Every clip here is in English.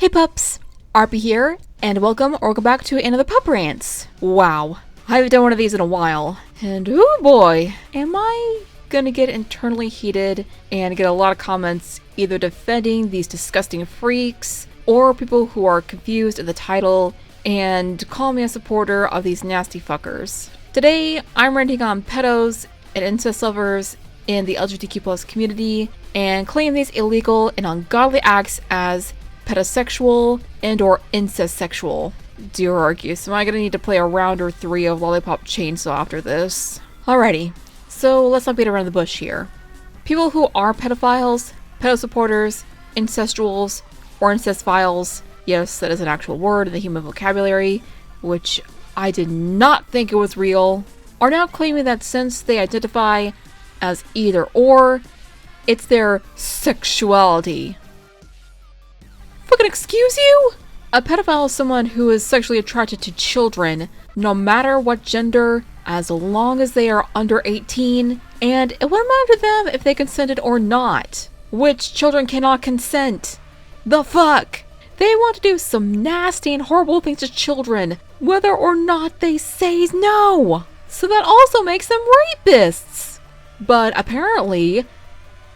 Hey pups, RP here, and welcome back to another Pup Rants. Wow, I haven't done one of these in a while, and oh boy, am I gonna get internally heated and get a lot of comments either defending these disgusting freaks, or people who are confused at the title and call me a supporter of these nasty fuckers. Today, I'm ranting on pedos and incest lovers in the LGBTQ+ community and claim these illegal and ungodly acts as pedosexual and or incestsexual. Dear Arceus, am I gonna need to play a round or three of Lollipop Chainsaw after this? Alrighty, so let's not beat around the bush here. People who are pedophiles, pedo supporters, incestuals, or incestophiles, yes, that is an actual word in the human vocabulary, which I did not think it was real, are now claiming that since they identify as either or, it's their sexuality. Fucking excuse you? A pedophile is someone who is sexually attracted to children, no matter what gender, as long as they are under 18, and it wouldn't matter to them if they consented or not, which children cannot consent. The fuck? They want to do some nasty and horrible things to children, whether or not they say no. So that also makes them rapists. But apparently,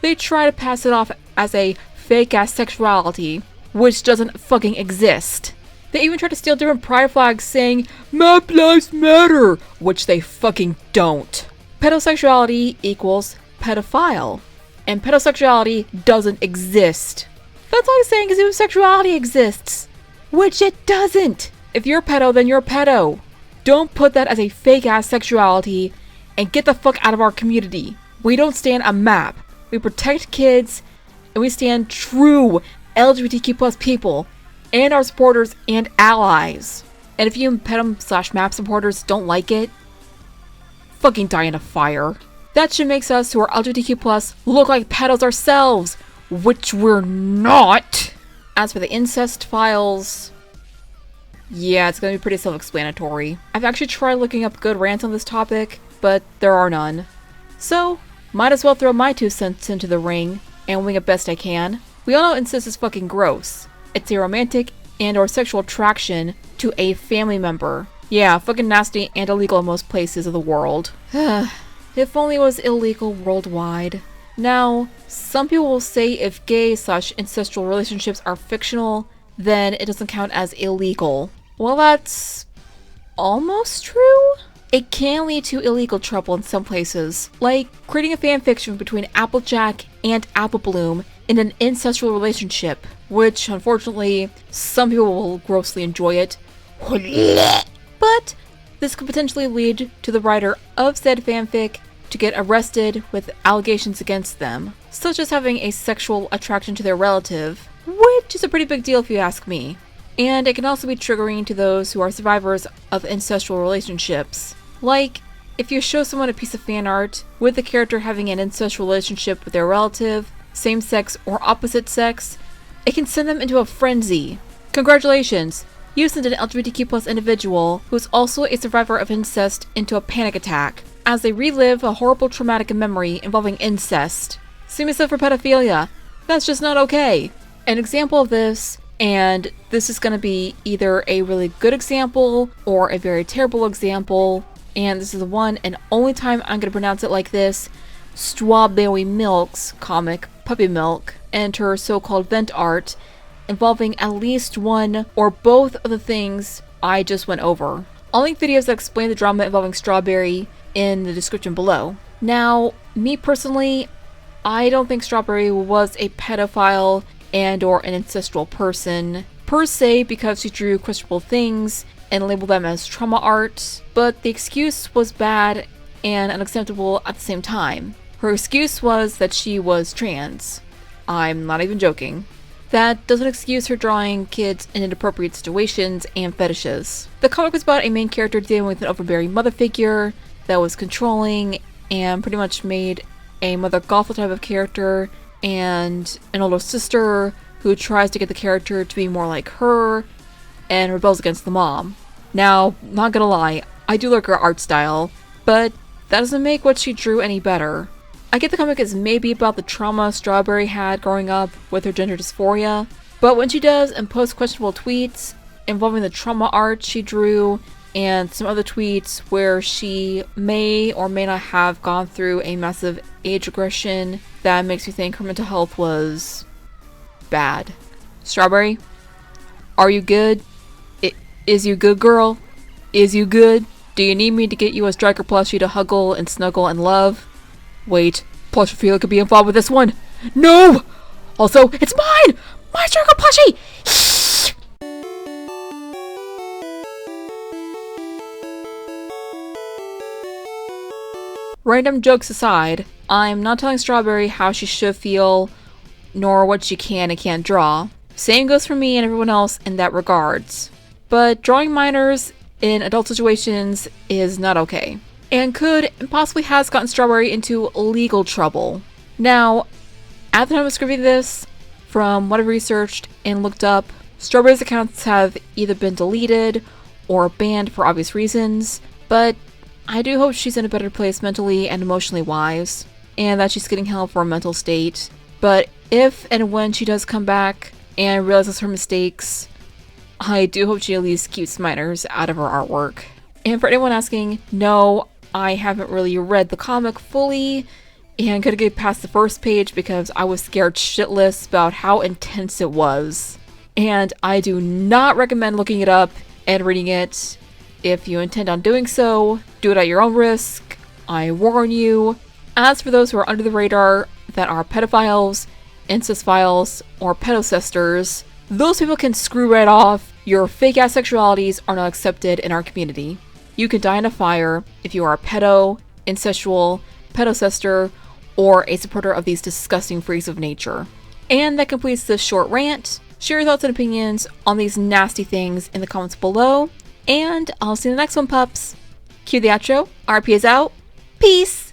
they try to pass it off as a fake-ass sexuality, which doesn't fucking exist. They even try to steal different pride flags saying, "Map lives matter," which they fucking don't. Pedosexuality equals pedophile, and pedosexuality doesn't exist. That's like saying zoosexuality exists, which it doesn't. If you're a pedo, then you're a pedo. Don't put that as a fake-ass sexuality and get the fuck out of our community. We don't stand a map. We protect kids, and we stand true LGBTQ+ people, and our supporters and allies. And if you pedom/map supporters don't like it, fucking die in a fire. That shit makes us who are LGBTQ+ look like pedos ourselves, which we're not. As for the incest files, yeah, it's gonna be pretty self-explanatory. I've actually tried looking up good rants on this topic, but there are none. So, might as well throw my 2 cents into the ring and wing it best I can. We all know incest is fucking gross. It's a romantic and or sexual attraction to a family member. Yeah, fucking nasty and illegal in most places of the world. If only it was illegal worldwide. Now, some people will say if gay/incestual relationships are fictional, then it doesn't count as illegal. Well, that's almost true. It can lead to illegal trouble in some places, like creating a fanfiction between Applejack and Applebloom in an incestual relationship, which unfortunately some people will grossly enjoy it. But this could potentially lead to the writer of said fanfic to get arrested with allegations against them, such as having a sexual attraction to their relative, which is a pretty big deal if you ask me. And it can also be triggering to those who are survivors of incestual relationships. Like, if you show someone a piece of fan art with the character having an incestual relationship with their relative, same sex or opposite sex, it can send them into a frenzy. Congratulations! You sent an LGBTQ+ individual who is also a survivor of incest into a panic attack, as they relive a horrible traumatic memory involving incest. Same as for pedophilia. That's just not okay. An example of this, and this is going to be either a really good example or a very terrible example, and this is the one and only time I'm going to pronounce it like this: Strawberry Milk's comic Puppy Milk and her so-called vent art involving at least one or both of the things I just went over. I'll link videos that explain the drama involving Strawberry in the description below. Now, me personally, I don't think Strawberry was a pedophile and or an incestual person per se, because she drew questionable things and labeled them as trauma art, but the excuse was bad and unacceptable at the same time. Her excuse was that she was trans. I'm not even joking. That doesn't excuse her drawing kids in inappropriate situations and fetishes. The comic was about a main character dealing with an overbearing mother figure that was controlling and pretty much made a Mother Gothel type of character, and an older sister who tries to get the character to be more like her and rebels against the mom. Now, not gonna lie, I do like her art style, but that doesn't make what she drew any better. I get the comic is maybe about the trauma Strawberry had growing up with her gender dysphoria, But when she does and posts questionable tweets involving the trauma art she drew and some other tweets where she may or may not have gone through a massive age regression, that makes me think her mental health was bad. Strawberry, are you good? Is you good, girl? Is you good? Do you need me to get you a striker plushie to huggle and snuggle and love? Wait, Plushophilia could be involved with this one. No! Also, it's mine! My striker plushie! Random jokes aside, I'm not telling Strawberry how she should feel, nor what she can and can't draw. Same goes for me and everyone else in that regards. But drawing minors in adult situations is not okay, and could and possibly has gotten Strawberry into legal trouble. Now, at the time of scripting this, from what I've researched and looked up, Strawberry's accounts have either been deleted or banned for obvious reasons, but I do hope she's in a better place mentally and emotionally wise, and that she's getting help for her mental state. But if and when she does come back and realizes her mistakes, I do hope she at least keeps minors out of her artwork. And for anyone asking, no, I haven't really read the comic fully and couldn't get past the first page because I was scared shitless about how intense it was. And I do not recommend looking it up and reading it. If you intend on doing so, do it at your own risk. I warn you. As for those who are under the radar that are pedophiles, incestophiles, or pedocestors, those people can screw right off. Your fake ass sexualities are not accepted in our community. You can die in a fire if you are a pedo, incestual, pedocestor, or a supporter of these disgusting freaks of nature. And that completes this short rant. Share your thoughts and opinions on these nasty things in the comments below. And I'll see you in the next one, pups. Cue the outro. RP is out. Peace!